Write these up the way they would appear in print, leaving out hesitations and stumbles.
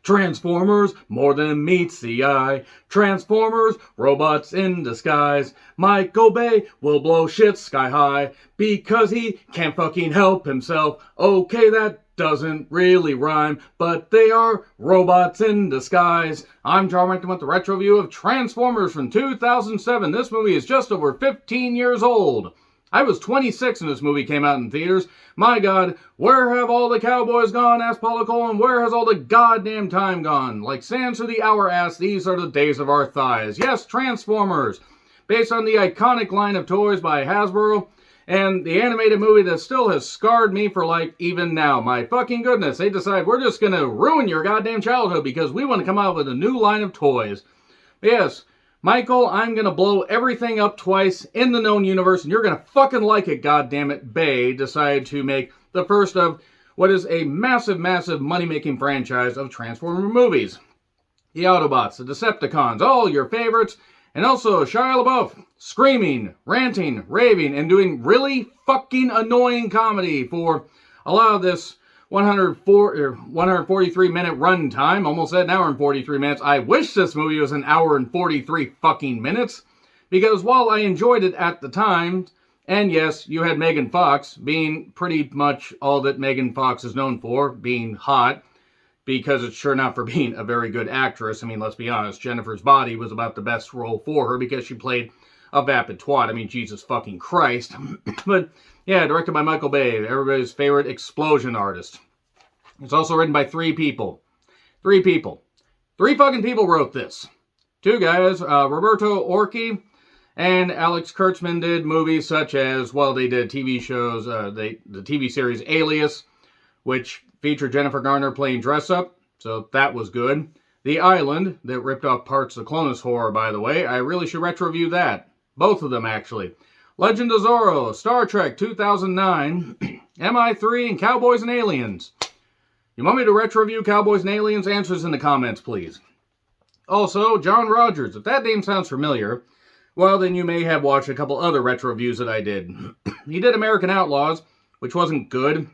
Transformers, more than meets the eye. Transformers, robots in disguise. Michael Bay will blow shit sky high because he can't fucking help himself. Okay, that doesn't really rhyme, but they are robots in disguise. I'm John Rant with the retro view of Transformers from 2007. This movie is just over 15 years old. I was 26 when this movie came out in theaters. My God, where have all the cowboys gone? Asked Paulo Cohen. Where has all the goddamn time gone? Like sands through the hourglass, these are the days of our thighs. Yes, Transformers, based on the iconic line of toys by Hasbro, and the animated movie that still has scarred me for life even now. My fucking goodness, they decide we're just gonna ruin your goddamn childhood because we want to come out with a new line of toys. Yes, Michael, I'm gonna blow everything up twice in the known universe, and you're gonna fucking like it, goddammit. Bay decided to make the first of what is a massive, massive money-making franchise of Transformer movies. The Autobots, the Decepticons, all your favorites, and also Shia LaBeouf screaming, ranting, raving, and doing really fucking annoying comedy for a lot of this 143 minute run time. Almost said an hour and 43 minutes. I wish this movie was an hour and 43 fucking minutes, because while I enjoyed it at the time, and yes, you had Megan Fox being pretty much all that Megan Fox is known for, being hot, because it's sure not for being a very good actress. I mean, let's be honest, Jennifer's Body was about the best role for her because she played a vapid twat. I mean, Jesus fucking Christ. But yeah, directed by Michael Bay, everybody's favorite explosion artist. It's also written by three people. Three fucking people wrote this. Two guys, Roberto Orci and Alex Kurtzman, did movies such as, well, they did TV shows, the TV series Alias, which featured Jennifer Garner playing dress-up, so that was good. The Island, that ripped off parts of Clonus Horror, by the way. I really should retro-review that. Both of them, actually. Legend of Zorro, Star Trek 2009, MI3, and Cowboys and Aliens. You want me to retro-review Cowboys and Aliens? Answers in the comments, please. Also, John Rogers. If that name sounds familiar, well, then you may have watched a couple other retro reviews that I did. He did American Outlaws, which wasn't good.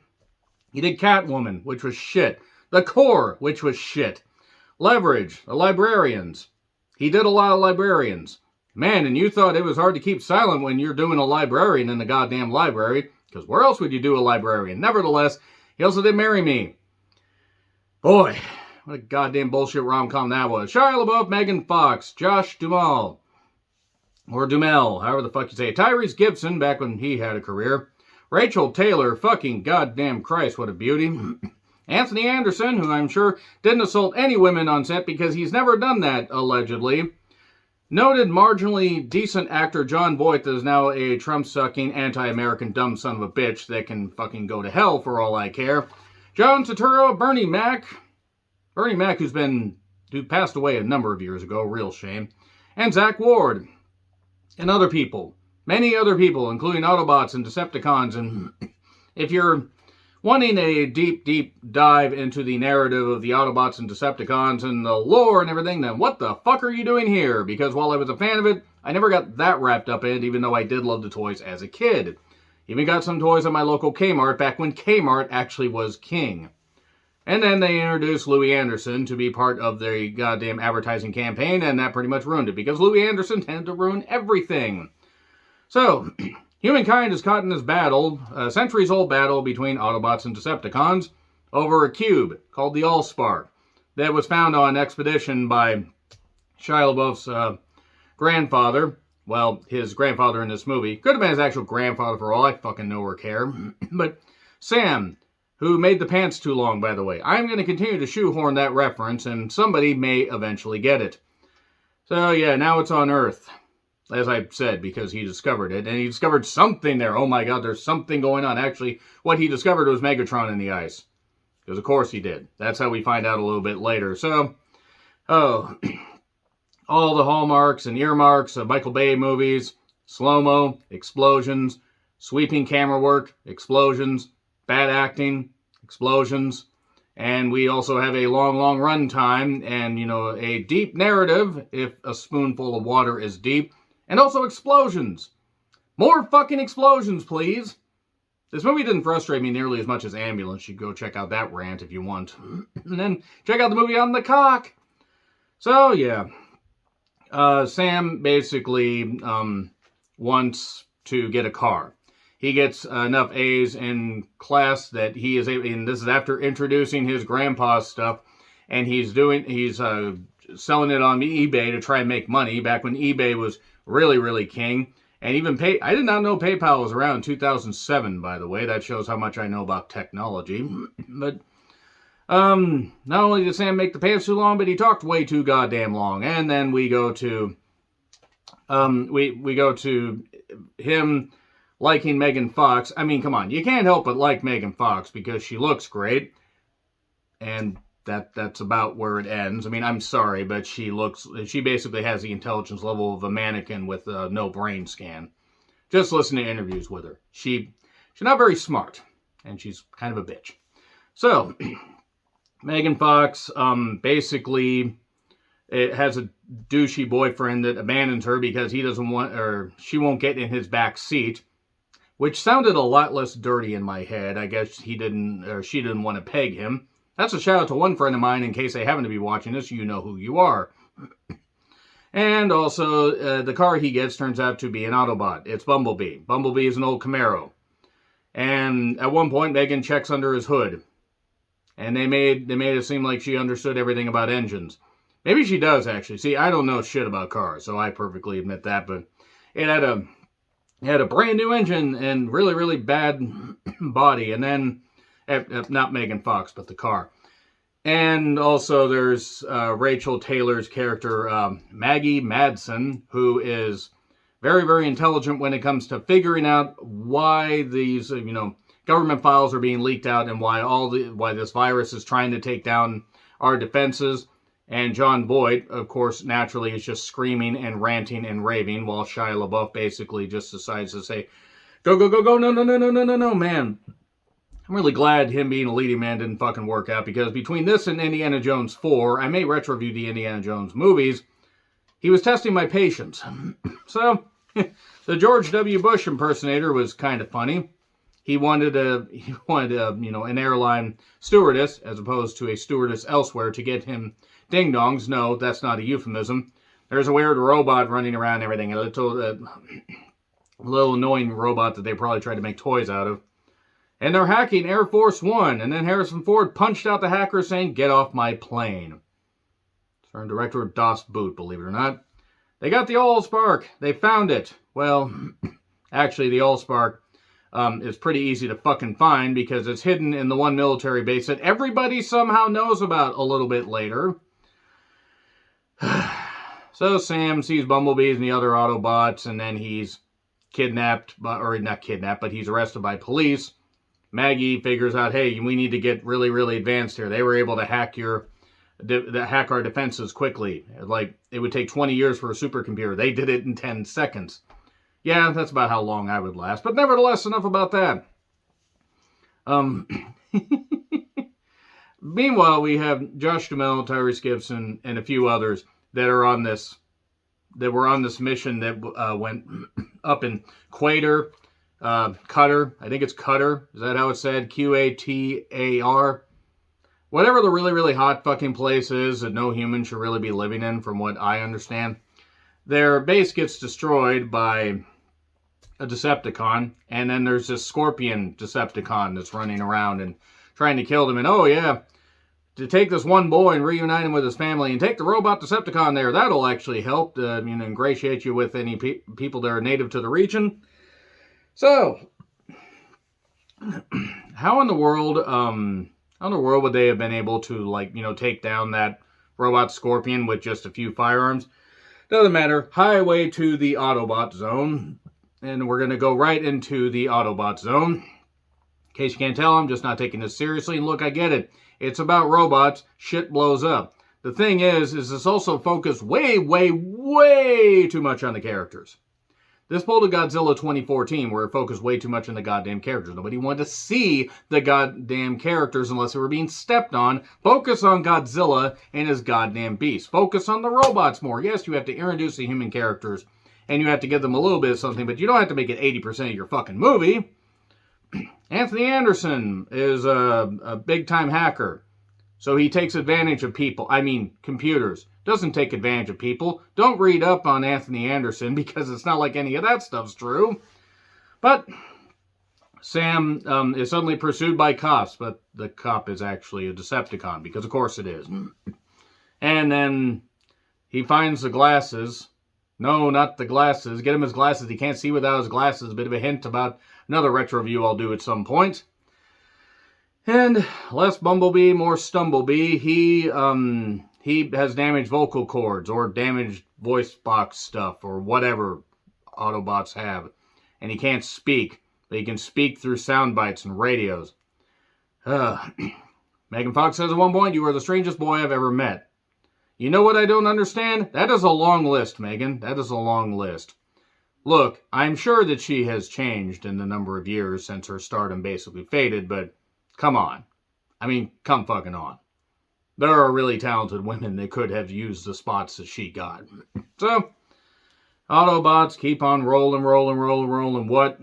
He did Catwoman, which was shit. The Core, which was shit. Leverage, The Librarians. He did a lot of Librarians. Man, and you thought it was hard to keep silent when you're doing a librarian in the goddamn library, because where else would you do a librarian? Nevertheless, he also did Marry Me. Boy, what a goddamn bullshit rom-com that was. Shia LaBeouf, Megan Fox, Josh Duhamel, or Dumel, however the fuck you say it. Tyrese Gibson, back when he had a career. Rachel Taylor, fucking goddamn Christ, what a beauty. Anthony Anderson, who I'm sure didn't assault any women on set because he's never done that, allegedly. Noted marginally decent actor John Voight is now a Trump-sucking, anti-American dumb son of a bitch that can fucking go to hell for all I care. John Turturro, Bernie Mac, who passed away a number of years ago, real shame. And Zach Ward. And other people. Many other people, including Autobots and Decepticons. And if you're wanting a deep, deep dive into the narrative of the Autobots and Decepticons and the lore and everything, then what the fuck are you doing here? Because while I was a fan of it, I never got that wrapped up in it, even though I did love the toys as a kid. Even got some toys at my local Kmart back when Kmart actually was king. And then they introduced Louis Anderson to be part of the goddamn advertising campaign, and that pretty much ruined it, because Louis Anderson tended to ruin everything. So, humankind is caught in this battle, a centuries-old battle between Autobots and Decepticons over a cube called the Allspark that was found on an expedition by Shia LaBeouf's grandfather. Well, his grandfather in this movie. Could have been his actual grandfather for all I fucking know or care. But Sam, who made the pants too long, by the way. I'm going to continue to shoehorn that reference, and somebody may eventually get it. So, yeah, now it's on Earth. As I said, because he discovered it, and he discovered something there. Oh my God, there's something going on. Actually, what he discovered was Megatron in the ice. Because of course he did. That's how we find out a little bit later. So, all the hallmarks and earmarks of Michael Bay movies, slow-mo, explosions, sweeping camera work, explosions, bad acting, explosions, and we also have a long, long run time, and, a deep narrative, if a spoonful of water is deep. And also explosions. More fucking explosions, please. This movie didn't frustrate me nearly as much as Ambulance. You go check out that rant if you want. And then check out the movie On the Cock. So, yeah. Sam basically wants to get a car. He gets enough A's in class that he is able, and this is after introducing his grandpa's stuff, and he's selling it on eBay to try and make money back when eBay was really, really king. And even I did not know PayPal was around in 2007, by the way. That shows how much I know about technology. But not only did Sam make the pants too long, but he talked way too goddamn long. And then we go to we go to him liking Megan Fox. I mean, come on, you can't help but like Megan Fox because she looks great, and that's about where it ends. I mean, I'm sorry, but she basically has the intelligence level of a mannequin with no brain scan. Just listen to interviews with her. She's not very smart, and she's kind of a bitch. So, Megan Fox basically has a douchey boyfriend that abandons her because he doesn't want, or she won't get in his back seat, which sounded a lot less dirty in my head. I guess she didn't want to peg him. That's a shout out to one friend of mine. In case they happen to be watching this, you know who you are. And also, the car he gets turns out to be an Autobot. It's Bumblebee. Bumblebee is an old Camaro. And at one point, Megan checks under his hood. And they made it seem like she understood everything about engines. Maybe she does, actually. See, I don't know shit about cars, so I perfectly admit that. But it had a brand new engine and really, really bad body. And then, not Megan Fox, but the car. And also there's Rachel Taylor's character, Maggie Madsen, who is very, very intelligent when it comes to figuring out why these, government files are being leaked out and why this virus is trying to take down our defenses. And John Boyd, of course, naturally is just screaming and ranting and raving while Shia LaBeouf basically just decides to say, go, go, go, go, no, man. I'm really glad him being a leading man didn't fucking work out, because between this and Indiana Jones 4, I may retro-review the Indiana Jones movies, he was testing my patience. So, the George W. Bush impersonator was kind of funny. He wanted an airline stewardess as opposed to a stewardess elsewhere to get him ding-dongs. No, that's not a euphemism. There's a weird robot running around and everything, a little annoying robot that they probably tried to make toys out of. And they're hacking Air Force One, and then Harrison Ford punched out the hacker saying, "Get off my plane." Starring director Das Boot, believe it or not. They got the Allspark. They found it. Well, actually, the Allspark is pretty easy to fucking find because it's hidden in the one military base that everybody somehow knows about a little bit later. So Sam sees Bumblebees and the other Autobots, and then he's not kidnapped, but he's arrested by police. Maggie figures out, hey, we need to get really, really advanced here. They were able to hack our defenses quickly. Like, it would take 20 years for a supercomputer. They did it in 10 seconds. Yeah, that's about how long I would last. But nevertheless, enough about that. Meanwhile, we have Josh Duhamel, Tyrese Gibson, and a few others that were on this mission that went up in Qatar. Qatar. I think it's Qatar. Is that how it's said? Qatar. Whatever the really, really hot fucking place is that no human should really be living in, from what I understand. Their base gets destroyed by a Decepticon, and then there's this scorpion Decepticon that's running around and trying to kill them. And oh yeah, to take this one boy and reunite him with his family and take the robot Decepticon there, that'll actually help ingratiate you with any people that are native to the region. So, how in the world would they have been able to, take down that robot scorpion with just a few firearms? Doesn't matter. Highway to the Autobot zone. And we're going to go right into the Autobot zone. In case you can't tell, I'm just not taking this seriously. And look, I get it. It's about robots. Shit blows up. The thing is this also focused way, way, way too much on the characters. This pulled a Godzilla 2014 where it focused way too much on the goddamn characters. Nobody wanted to see the goddamn characters unless they were being stepped on. Focus on Godzilla and his goddamn beast. Focus on the robots more. Yes, you have to introduce the human characters and you have to give them a little bit of something, but you don't have to make it 80% of your fucking movie. Anthony Anderson is a big-time hacker. So he takes advantage of people. I mean, computers. Doesn't take advantage of people. Don't read up on Anthony Anderson because it's not like any of that stuff's true. But Sam is suddenly pursued by cops, but the cop is actually a Decepticon, because of course it is. And then he finds the glasses. No, not the glasses. Get him his glasses. He can't see without his glasses. A bit of a hint about another retro review I'll do at some point. And less Bumblebee, more Stumblebee. He has damaged vocal cords or damaged voice box stuff or whatever Autobots have. And he can't speak. But he can speak through sound bites and radios. Megan Fox says at one point, "You are the strangest boy I've ever met." You know what I don't understand? That is a long list, Megan. That is a long list. Look, I'm sure that she has changed in the number of years since her stardom basically faded, but come on. I mean, come fucking on. There are really talented women that could have used the spots that she got. So, Autobots keep on rolling. What?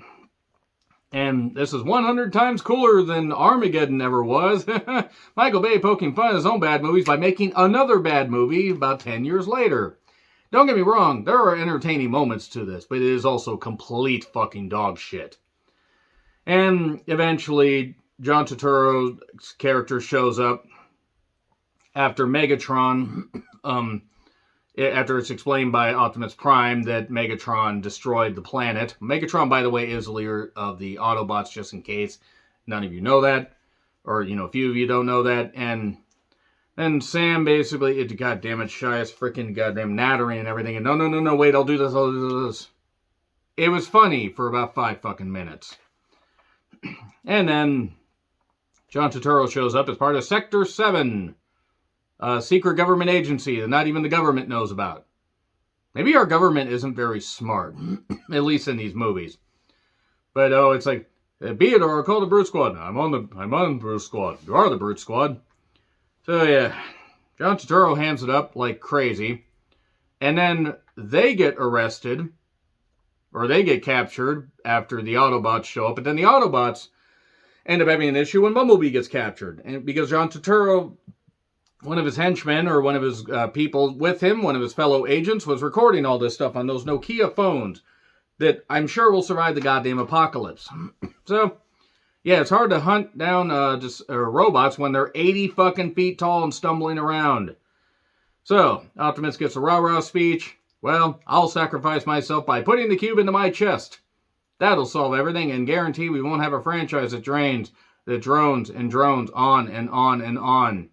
And this is 100 times cooler than Armageddon ever was. Michael Bay poking fun at his own bad movies by making another bad movie about 10 years later. Don't get me wrong, there are entertaining moments to this, but it is also complete fucking dog shit. And eventually, John Turturro's character shows up after Megatron, after it's explained by Optimus Prime that Megatron destroyed the planet. Megatron, by the way, is the leader of the Autobots, just in case none of you know that, or, a few of you don't know that. And then Sam basically, God damn it, Shia's freaking goddamn nattering and everything. And no, wait, I'll do this. It was funny for about 5 fucking minutes. And then John Turturro shows up as part of Sector 7. A secret government agency that not even the government knows about. Maybe our government isn't very smart, at least in these movies. But it's like, be it or call the Brute Squad. I'm on the Brute Squad. You are the Brute Squad. So yeah, John Turturro hands it up like crazy, and then they get arrested, or they get captured after the Autobots show up. But then the Autobots end up having an issue when Bumblebee gets captured, and because John Turturro, one of his henchmen, or one of his people with him, one of his fellow agents, was recording all this stuff on those Nokia phones that I'm sure will survive the goddamn apocalypse. So, yeah, it's hard to hunt down robots when they're 80 fucking feet tall and stumbling around. So, Optimus gets a rah-rah speech. Well, I'll sacrifice myself by putting the cube into my chest. That'll solve everything and guarantee we won't have a franchise that drones on and on and on.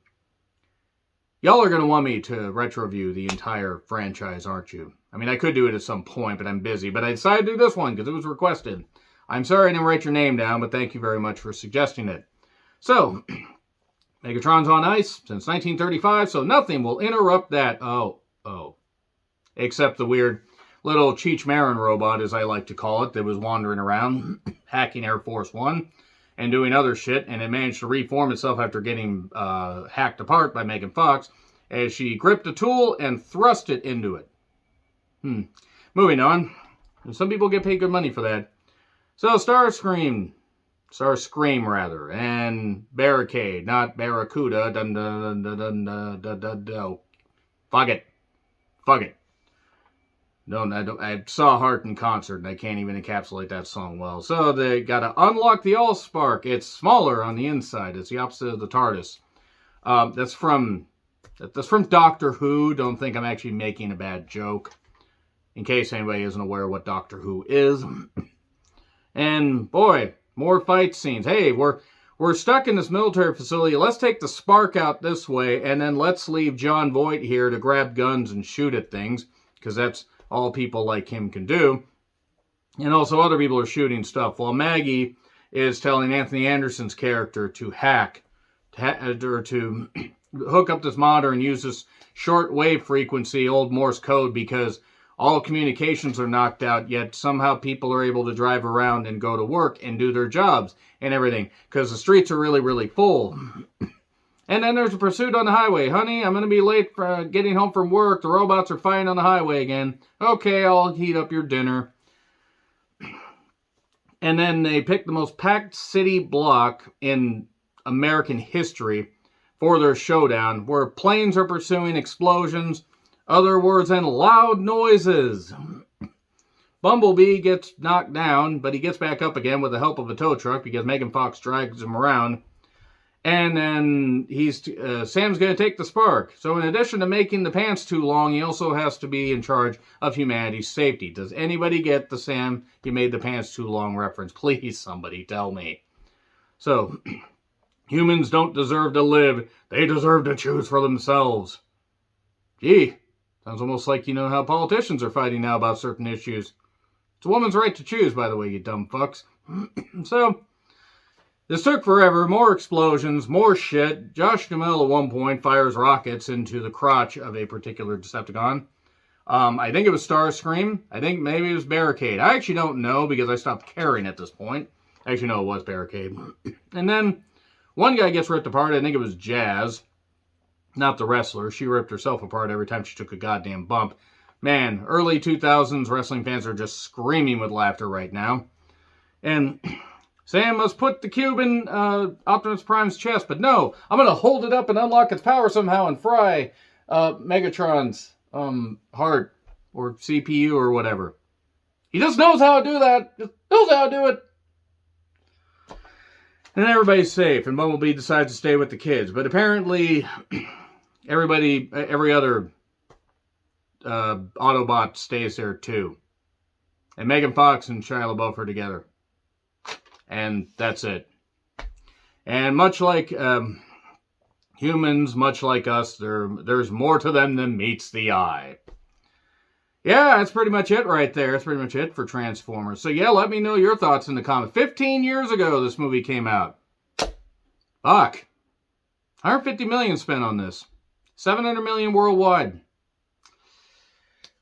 Y'all are going to want me to retro-review the entire franchise, aren't you? I mean, I could do it at some point, but I'm busy. But I decided to do this one because it was requested. I'm sorry I didn't write your name down, but thank you very much for suggesting it. So, Megatron's on ice since 1935, so nothing will interrupt that. Oh. Except the weird little Cheech Marin robot, as I like to call it, that was wandering around, hacking Air Force One and doing other shit, and it managed to reform itself after getting hacked apart by Megan Fox, as she gripped a tool and thrust it into it. Moving on. Some people get paid good money for that. So Starscream, and Barricade, not Barracuda. Fuck it. No, I saw Heart in concert, and I can't even encapsulate that song well. So they got to unlock the Allspark. It's smaller on the inside. It's the opposite of the TARDIS. That's from Doctor Who. Don't think I'm actually making a bad joke, in case anybody isn't aware of what Doctor Who is. And boy, more fight scenes. Hey, we're stuck in this military facility. Let's take the spark out this way, and then let's leave John Voight here to grab guns and shoot at things, because that's all people like him can do. And also other people are shooting stuff, while Maggie is telling Anthony Anderson's character to to hook up this monitor and use this short wave frequency, old Morse code, because all communications are knocked out, yet somehow people are able to drive around and go to work and do their jobs and everything, because the streets are really, really full. And then there's a pursuit on the highway. Honey, I'm going to be late for getting home from work. The robots are fighting on the highway again. Okay, I'll heat up your dinner. And then they picked the most packed city block in American history for their showdown, where planes are pursuing explosions, other words, and loud noises. Bumblebee gets knocked down, but he gets back up again with the help of a tow truck because Megan Fox drags him around. And then Sam's going to take the spark. So in addition to making the pants too long, he also has to be in charge of humanity's safety. Does anybody get the Sam, you made the pants too long reference? Please, somebody tell me. So, humans don't deserve to live. They deserve to choose for themselves. Gee, sounds almost like you know how politicians are fighting now about certain issues. It's a woman's right to choose, by the way, you dumb fucks. So, this took forever. More explosions, more shit. Josh Duhamel at one point fires rockets into the crotch of a particular Decepticon. I think it was Starscream. I think maybe it was Barricade. I actually don't know because I stopped caring at this point. I actually know it was Barricade. And then one guy gets ripped apart. I think it was Jazz. Not the wrestler. She ripped herself apart every time she took a goddamn bump. Man, early 2000s wrestling fans are just screaming with laughter right now. And Sam must put the cube in Optimus Prime's chest, but no, I'm going to hold it up and unlock its power somehow and fry Megatron's heart or CPU or whatever. He just knows how to do that. Just knows how to do it. And everybody's safe, and Bumblebee decides to stay with the kids. But apparently, every other Autobot stays there too. And Megan Fox and Shia LaBeouf are together. And that's it. And much like humans, much like us, there's more to them than meets the eye. Yeah, that's pretty much it right there. That's pretty much it for Transformers. So yeah, let me know your thoughts in the comments. 15 years ago this movie came out. Fuck. 150 million spent on this. 700 million worldwide.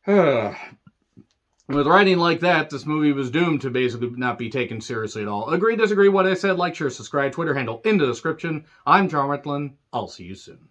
With writing like that, this movie was doomed to basically not be taken seriously at all. Agree, disagree, what I said, like, share, subscribe, Twitter handle in the description. I'm John Retlin. I'll see you soon.